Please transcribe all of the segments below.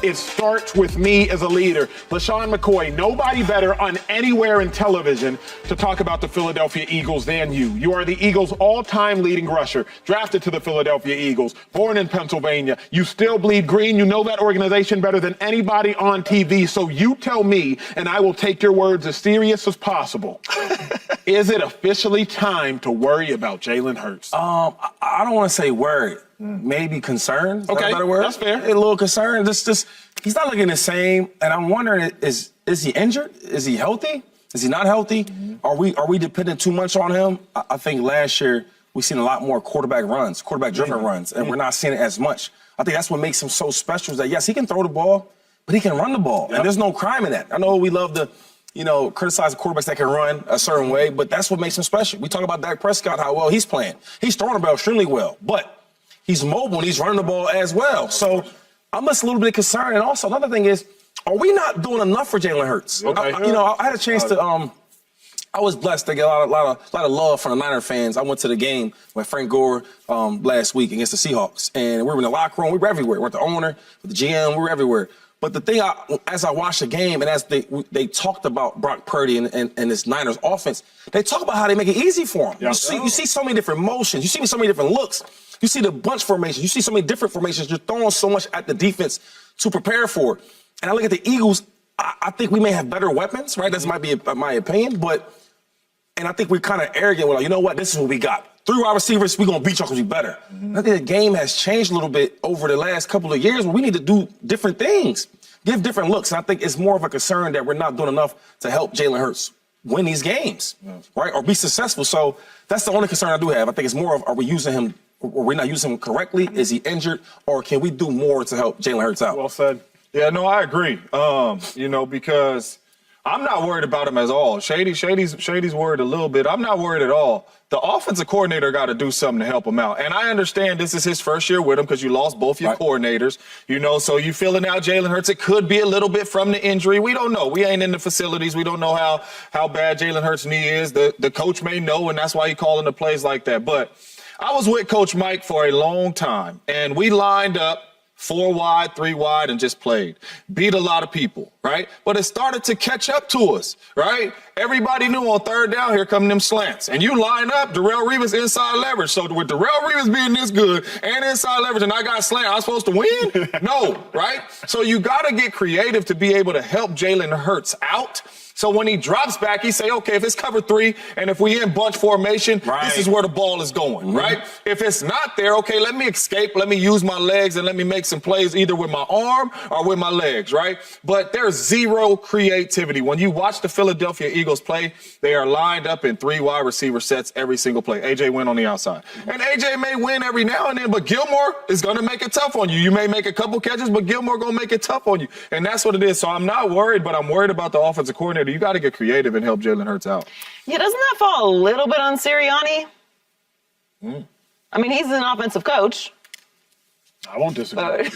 It starts with me as a leader. LeSean McCoy, nobody better on anywhere in television to talk about the Philadelphia Eagles than you. You are the Eagles' all-time leading rusher, drafted to the Philadelphia Eagles, born in Pennsylvania. You still bleed green. You know that organization better than anybody on TV. So you tell me, and I will take your words as serious as possible. Is it officially time to worry about Jalen Hurts? I don't want to say worried. Maybe concerned. Is okay, that a better word? That's fair. A little concerned. Just he's not looking the same. And I'm wondering, is he injured? Is he healthy? Is he not healthy? Mm-hmm. Are we dependent too much on him? I think last year we seen a lot more quarterback-driven runs, and we're not seeing it as much. I think that's what makes him so special. Is that yes, he can throw the ball, but he can run the ball, and there's no crime in that. I know we love to, criticize the quarterbacks that can run a certain way, but that's what makes him special. We talk about Dak Prescott, how well he's playing. He's throwing the ball extremely well, but he's mobile and he's running the ball as well. So I'm just a little bit concerned. And also another thing is, are we not doing enough for Jalen Hurts? Okay. I had a chance to. I was blessed to get a lot of love from the Niner fans. I went to the game with Frank Gore last week against the Seahawks, and we were in the locker room. We were everywhere. We were with the owner, with the GM. We were everywhere. But the thing, as I watched the game and as they talked about Brock Purdy and this Niners offense, they talk about how they make it easy for him. Yeah. You see so many different motions. You see so many different looks. You see the bunch formation. You see so many different formations. You're throwing so much at the defense to prepare for. And I look at the Eagles, I think we may have better weapons, right? That might be my opinion. And I think we're kind of arrogant. We're like, you know what? This is what we got. 3 wide receivers, we're going to beat y'all because we're better. Mm-hmm. I think the game has changed a little bit over the last couple of years where we need to do different things, give different looks. And I think it's more of a concern that we're not doing enough to help Jalen Hurts win these games, right? Or be successful. So that's the only concern I do have. I think it's more of, are we using him, or we're not using him correctly? Is he injured? Or can we do more to help Jalen Hurts out? Well said. Yeah, no, I agree. Because I'm not worried about him at all. Shady's worried a little bit. I'm not worried at all. The offensive coordinator got to do something to help him out. And I understand this is his first year with him because you lost both your coordinators, so you feeling out Jalen Hurts. It could be a little bit from the injury. We don't know. We ain't in the facilities. We don't know how bad Jalen Hurts' knee is. The coach may know, and that's why he calling the plays like that. But I was with Coach Mike for a long time, and we lined up 4 wide, 3 wide, and just played. Beat a lot of people, right? But it started to catch up to us, right? Everybody knew on 3rd down, here come them slants. And you line up Darrelle Revis inside leverage. So with Darrelle Revis being this good and inside leverage and I got slant, I'm supposed to win? No, right? So you got to get creative to be able to help Jalen Hurts out. So when he drops back, he say, okay, if it's cover 3 and if we in bunch formation, this is where the ball is going, right? If it's not there, okay, let me escape, let me use my legs, and let me make some plays either with my arm or with my legs, right? But there's zero creativity. When you watch the Philadelphia Eagles play, they are lined up in 3 wide receiver sets every single play. AJ win on the outside. And AJ may win every now and then, but Gilmore is going to make it tough on you. You may make a couple catches, but Gilmore going to make it tough on you. And that's what it is. So I'm not worried, but I'm worried about the offensive coordinator. You got to get creative and help Jalen Hurts out. Yeah, doesn't that fall a little bit on Sirianni? I mean, he's an offensive coach. I won't disagree.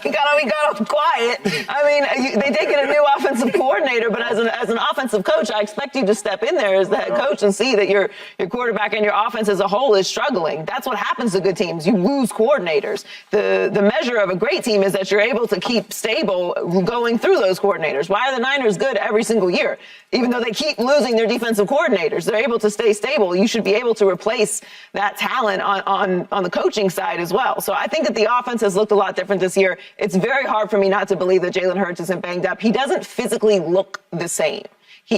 We got him quiet. I mean, they did get a new offensive coordinator, but as an offensive coach, I expect you to step in there as the head coach and see that your quarterback and your offense as a whole is struggling. That's what happens to good teams. You lose coordinators. The measure of a great team is that you're able to keep stable going through those coordinators. Why are the Niners good every single year? Even though they keep losing their defensive coordinators, they're able to stay stable. You should be able to replace that talent on the coaching side as well. So I think that the offense has looked a lot different this year. It's very hard for me not to believe that Jalen Hurts isn't banged up. He doesn't physically look the same.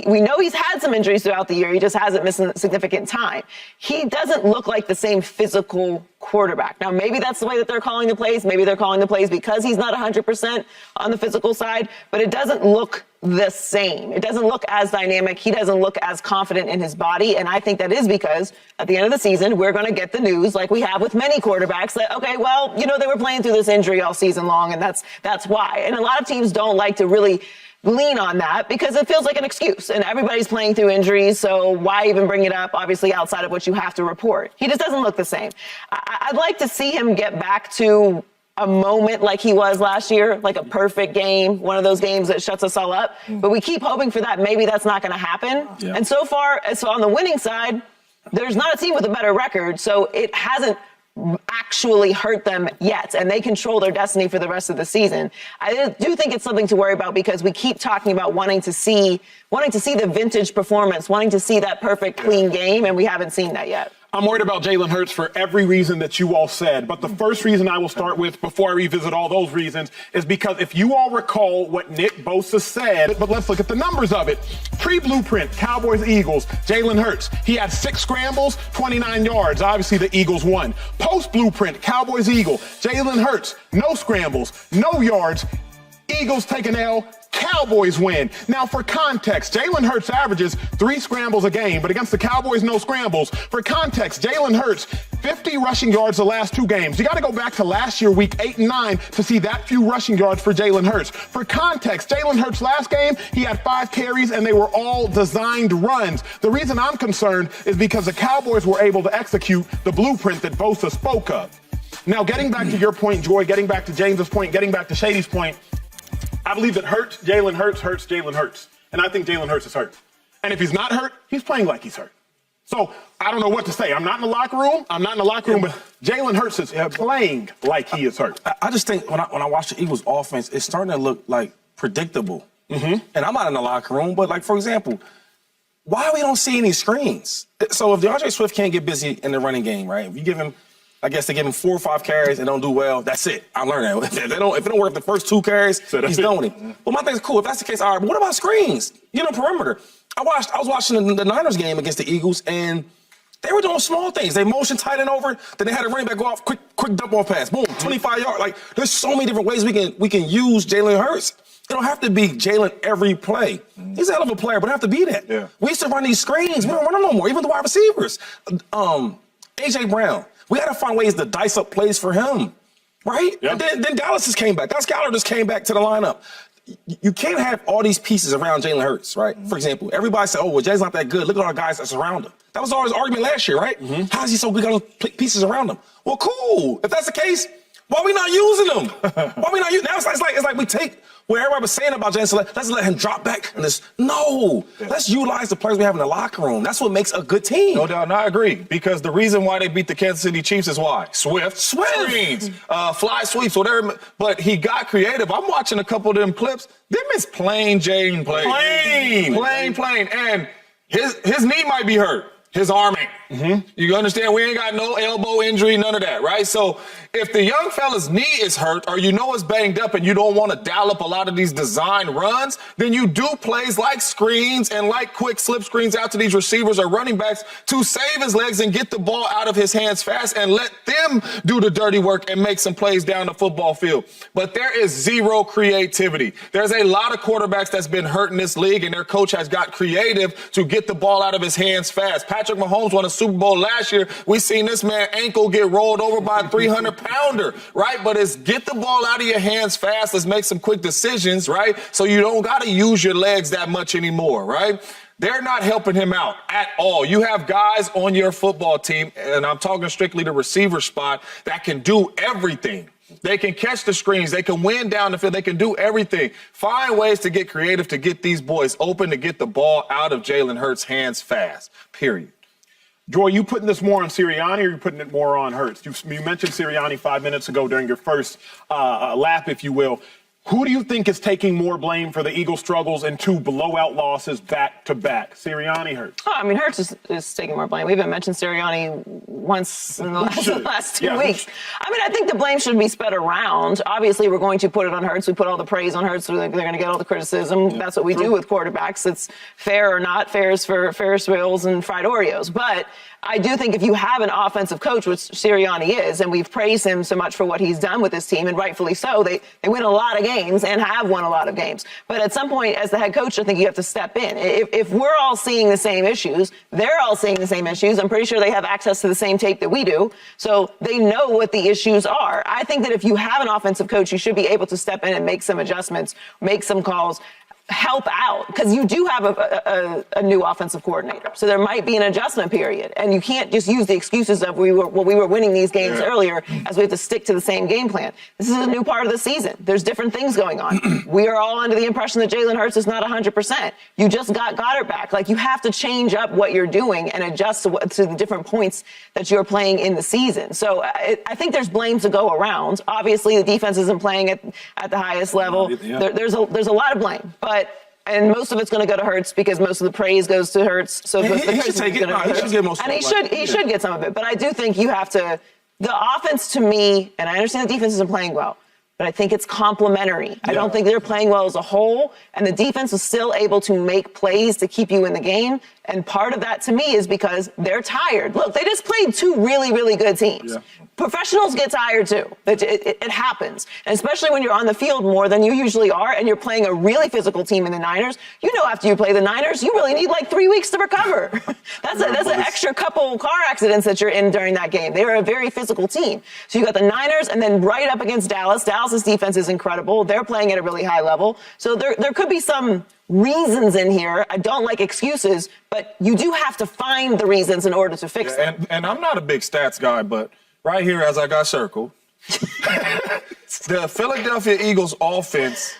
We know he's had some injuries throughout the year. He just hasn't missed significant time. He doesn't look like the same physical quarterback. Now, maybe that's the way that they're calling the plays. Maybe they're calling the plays because he's not 100% on the physical side, but it doesn't look the same. It doesn't look as dynamic. He doesn't look as confident in his body. And I think that is because at the end of the season, we're going to get the news like we have with many quarterbacks that, okay, well, they were playing through this injury all season long, and that's why. And a lot of teams don't like to really lean on that because it feels like an excuse and everybody's playing through injuries. So why even bring it up, obviously, outside of what you have to report? He just doesn't look the same. I'd like to see him get back to a moment like he was last year, like a perfect game, one of those games that shuts us all up. But we keep hoping for that. Maybe that's not going to happen. And so far, on the winning side, there's not a team with a better record. So it hasn't actually hurt them yet, and they control their destiny for the rest of the season. I do think it's something to worry about because we keep talking about wanting to see the vintage performance, wanting to see that perfect, clean game, and we haven't seen that yet. I'm worried about Jalen Hurts for every reason that you all said. But the first reason I will start with before I revisit all those reasons is because if you all recall what Nick Bosa said, but let's look at the numbers of it. Pre-blueprint, Cowboys-Eagles, Jalen Hurts. He had 6 scrambles, 29 yards. Obviously, the Eagles won. Post-blueprint, Cowboys-Eagles, Jalen Hurts, no scrambles, no yards. Eagles take an L. Cowboys win. Now, for context, Jalen Hurts averages 3 scrambles a game, but against the Cowboys, no scrambles. For context, Jalen Hurts, 50 rushing yards the last 2 games. You got to go back to last year, week 8 and 9, to see that few rushing yards for Jalen Hurts. For context, Jalen Hurts last game, he had 5 carries, and they were all designed runs. The reason I'm concerned is because the Cowboys were able to execute the blueprint that Bosa spoke of. Now, getting back to your point, Joy, getting back to James's point, getting back to Shady's point, I believe that Jalen Hurts hurts Jalen Hurts. And I think Jalen Hurts is hurt. And if he's not hurt, he's playing like he's hurt. So I don't know what to say. I'm not in the locker room. But Jalen Hurts is playing like he is hurt. I just think when I watch the Eagles offense, it's starting to look like predictable. And I'm not in the locker room, but like, for example, why we don't see any screens? So if DeAndre Swift can't get busy in the running game, right? If you give him, I guess they give him 4 or 5 carries and don't do well, that's it. I learned that. If it don't work the first 2 carries, he's done with it. But my thing's cool. If that's the case, all right, but what about screens? You know, perimeter. I was watching the Niners game against the Eagles, and they were doing small things. They motion tight end over, then they had a running back go off, quick dump off pass. Boom, 25 yards. Like, there's so many different ways we can use Jalen Hurts. It don't have to be Jalen every play. He's a hell of a player, but it don't have to be that. Yeah. We used to run these screens. We don't run them no more, even the wide receivers. A.J. Brown. We got to find ways to dice up plays for him, right? Yep. And then Dallas just came back. Dallas Cowboys just came back to the lineup. You can't have all these pieces around Jalen Hurts, right? For example, everybody said, oh, well, Jalen's not that good. Look at all the guys that surround him. That was always argument last year, right? How is he so good? Got those pieces around him. Well, cool. If that's the case, why are we not using them? Why are we not using them? Now it's like we take what everybody was saying about Jalen, so let's let him drop back. And let's utilize the players we have in the locker room. That's what makes a good team. No doubt, and I agree. Because the reason why they beat the Kansas City Chiefs is why? Swift. Screens, fly sweeps, whatever. But he got creative. I'm watching a couple of them clips. Them is plain Jane plays. Plain. And his knee might be hurt. His arm ain't. You understand? We ain't got no elbow injury, none of that, right? So if the young fella's knee is hurt or you know it's banged up and you don't want to dial up a lot of these design runs, then you do plays like screens and like quick slip screens out to these receivers or running backs to save his legs and get the ball out of his hands fast and let them do the dirty work and make some plays down the football field. But there is zero creativity. There's a lot of quarterbacks that's been hurt in this league and their coach has got creative to get the ball out of his hands fast. Patrick Mahomes won a Super Bowl last year. We seen this man ankle get rolled over by a 300-pounder, right? But it's get the ball out of your hands fast. Let's make some quick decisions, right? So you don't got to use your legs that much anymore, right? They're not helping him out at all. You have guys on your football team, and I'm talking strictly the receiver spot, that can do everything. They can catch the screens. They can win down the field. They can do everything. Find ways to get creative to get these boys open, to get the ball out of Jalen Hurts' hands fast, period. Joy, you putting this more on Sirianni or you putting it more on Hurts? You mentioned Sirianni 5 minutes ago during your first lap, if you will. Who do you think is taking more blame for the Eagles' struggles and 2 blowout losses back-to-back? Sirianni, Hurts? Oh, I mean, Hurts is taking more blame. We haven't mentioned Sirianni once in the last 2 weeks. I mean, I think the blame should be spread around. Obviously, we're going to put it on Hurts. We put all the praise on Hurts. They're going to get all the criticism. That's what we do with quarterbacks. It's fair or not. Fair is for Ferris wheels and fried Oreos. But I do think if you have an offensive coach, which Sirianni is, and we've praised him so much for what he's done with this team, and rightfully so, they win a lot of games and have won a lot of games. But at some point, as the head coach, I think you have to step in. If we're all seeing the same issues, they're all seeing the same issues. I'm pretty sure they have access to the same tape that we do, so they know what the issues are. I think that if you have an offensive coach, you should be able to step in and make some adjustments, make some calls, help out, because you do have a new offensive coordinator. So there might be an adjustment period. And you can't just use the excuses of we were winning these games earlier as we have to stick to the same game plan. This is a new part of the season. There's different things going on. We are all under the impression that Jalen Hurts is not 100%. You just got Goddard back. Like, you have to change up what you're doing and adjust to the different points that you're playing in the season. So I think there's blame to go around. Obviously, the defense isn't playing at the highest level. There's a lot of blame, and most of it's going to go to Hurts because most of the praise goes to Hurts. So he should take it. He should get most of it. And he should get some of it. But I do think you have to. The offense, to me, and I understand the defense isn't playing well, but I think it's complementary. I don't think they're playing well as a whole, and the defense is still able to make plays to keep you in the game. And part of that, to me, is because they're tired. Look, they just played two really, really good teams. Yeah. Professionals get tired, too. It happens. And especially when you're on the field more than you usually are, and you're playing a really physical team in the Niners. You know, after you play the Niners, you really need like 3 weeks to recover. That's an extra couple car accidents that you're in during that game. They are a very physical team. So you got the Niners, and then right up against Dallas. Dallas's defense is incredible. They're playing at a really high level. So there could be some reasons in here. I don't like excuses, but you do have to find the reasons in order to fix them. And I'm not a big stats guy, but right here, as I got circled, the Philadelphia Eagles offense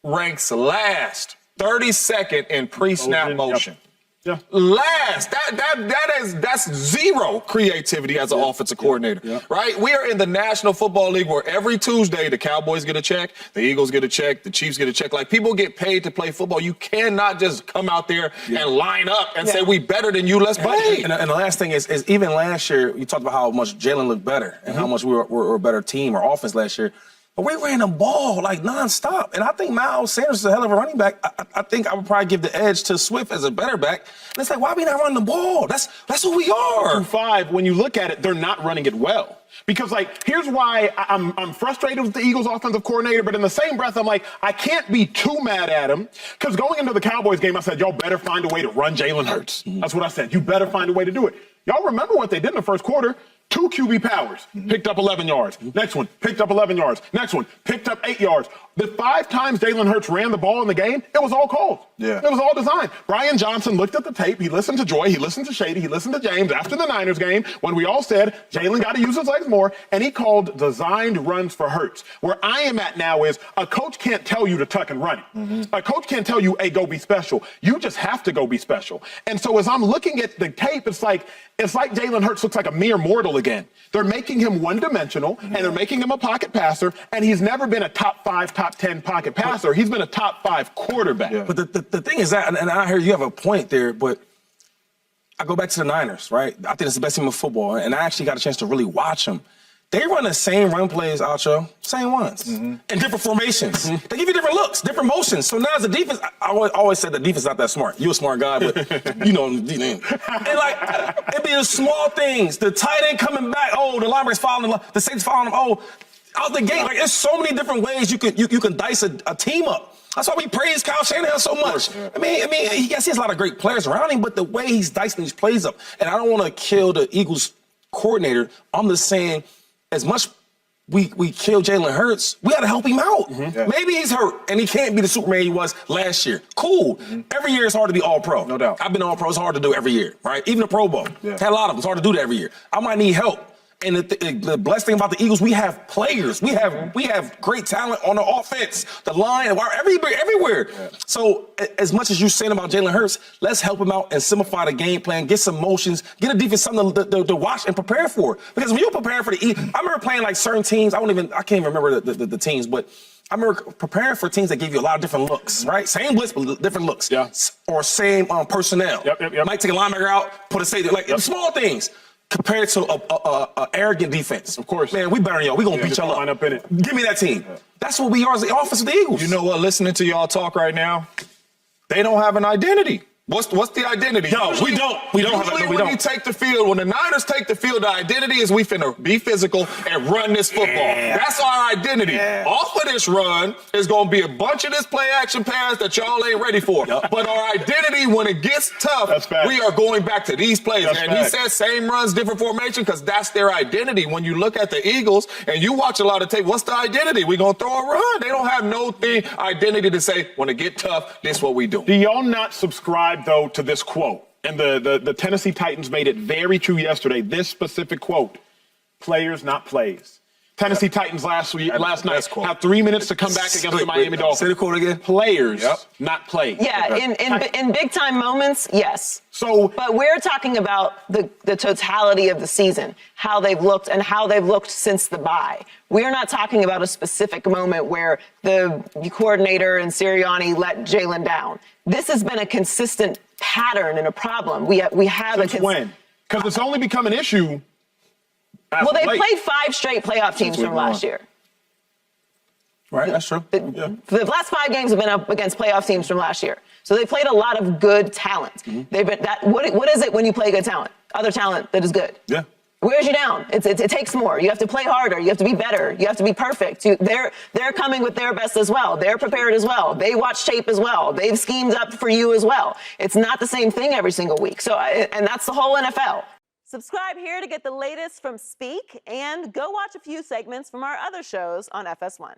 ranks last, 32nd in pre-snap motion. Yeah. Last. That's zero creativity as an offensive coordinator, right? We are in the National Football League where every Tuesday the Cowboys get a check, the Eagles get a check, the Chiefs get a check. Like, people get paid to play football. You cannot just come out there and line up and say, we better than you, let's play. And the last thing is even last year, you talked about how much Jalen looked better and how much we were a better team or offense last year. But we ran the ball like nonstop. And I think Miles Sanders is a hell of a running back. I think I would probably give the edge to Swift as a better back. And it's like, why are we not running the ball? That's who we are. 2-5, when you look at it, they're not running it well. Because, like, here's why I'm frustrated with the Eagles offensive coordinator, but in the same breath, I'm like, I can't be too mad at him. Because going into the Cowboys game, I said, y'all better find a way to run Jalen Hurts. That's what I said. You better find a way to do it. Y'all remember what they did in the first quarter? 2 QB powers, picked up 11 yards. Next one, picked up 11 yards. Next one, picked up 8 yards. The 5 times Jalen Hurts ran the ball in the game, it was all called. Yeah. It was all designed. Brian Johnson looked at the tape. He listened to Joy. He listened to Shady. He listened to James after the Niners game when we all said Jalen got to use his legs more, and he called designed runs for Hurts. Where I am at now is a coach can't tell you to tuck and run it. A coach can't tell you, hey, go be special. You just have to go be special. And so as I'm looking at the tape, it's like Jalen Hurts looks like a mere mortal again. They're making him one-dimensional, and they're making him a pocket passer, and he's never been a top 5, top 10 pocket passer. He's been a top 5 quarterback. Yeah. But the thing is that, and I hear you have a point there, but I go back to the Niners, right? I think it's the best team in football, and I actually got a chance to really watch them. They run the same run plays, Acho, same ones, in different formations. They give you different looks, different motions. So now as a defense, I always said the defense is not that smart. You're a smart guy, but you know. And like, it'd be the small things. The tight end coming back, oh, the linebacker's following him, the safety's following him, oh, out the gate. Like, there's so many different ways you can dice a team up. That's why we praise Kyle Shanahan so much. I mean, he has a lot of great players around him, but the way he's dicing these plays up, and I don't want to kill the Eagles coordinator. I'm just saying, as much we kill Jalen Hurts, we got to help him out. Maybe he's hurt and he can't be the Superman he was last year. Cool. Every year it's hard to be all-pro. No doubt. I've been all-pro. It's hard to do every year, right? Even the Pro Bowl. Had a lot of them. It's hard to do that every year. I might need help. And the blessed thing about the Eagles, we have players. We have great talent on the offense, the line, everywhere. So as much as you're saying about Jalen Hurts, let's help him out and simplify the game plan, get some motions, get a defense something to watch and prepare for. Because when you're preparing for the Eagles, I remember playing like certain teams. I can't even remember the teams, but I remember preparing for teams that give you a lot of different looks, right? Same blitz, but different looks. Yeah. Or same personnel. Might take a linebacker out, put a safety, like small things. Compared to a arrogant defense. Of course. Man, we better than y'all. We gonna beat y'all up. Line up in it. Give me that team. That's what we are as the offense of the Eagles. You know what? Listening to y'all talk right now, they don't have an identity. What's the identity? No, we don't have that. No, we when don't. you take the field, when the Niners take the field, the identity is we finna be physical and run this football. Yeah. That's our identity. Yeah. Off of this run is gonna be a bunch of this play action pass that y'all ain't ready for. Yep. But our identity, when it gets tough, That's facts. we are going back to these plays. That's And facts. he says same runs, different formation, because that's their identity. When you look at the Eagles and you watch a lot of tape, what's the identity? We gonna throw a run. They don't have no identity to say, when it get tough, this what we do. Do y'all not subscribe, though, to this quote? And the Tennessee Titans made it very true yesterday. This specific quote, players, not plays. Tennessee Titans last night quote. have 3 minutes to come back against the Miami Dolphins. Say the quote again. Players, Yep. not plays. Yeah, in big time moments, yes. So, But we're talking about the totality of the season, how they've looked and how they've looked since the bye. We're not talking about a specific moment where the coordinator and Sirianni let Jalen down. This has been a consistent pattern and a problem. We have since when? Because it's only become an issue. Well, they played 5 straight playoff teams from last year. Right, that's true. The last 5 games have been up against playoff teams from last year. So they played a lot of good talent. Mm-hmm. They've been what is it when you play good talent? Other talent that is good. Yeah. Wears you down. It takes more. You have to play harder. You have to be better. You have to be perfect. They're coming with their best as well. They're prepared as well. They watch tape as well. They've schemed up for you as well. It's not the same thing every single week. So, and that's the whole NFL. Subscribe here to get the latest from Speak and go watch a few segments from our other shows on FS1.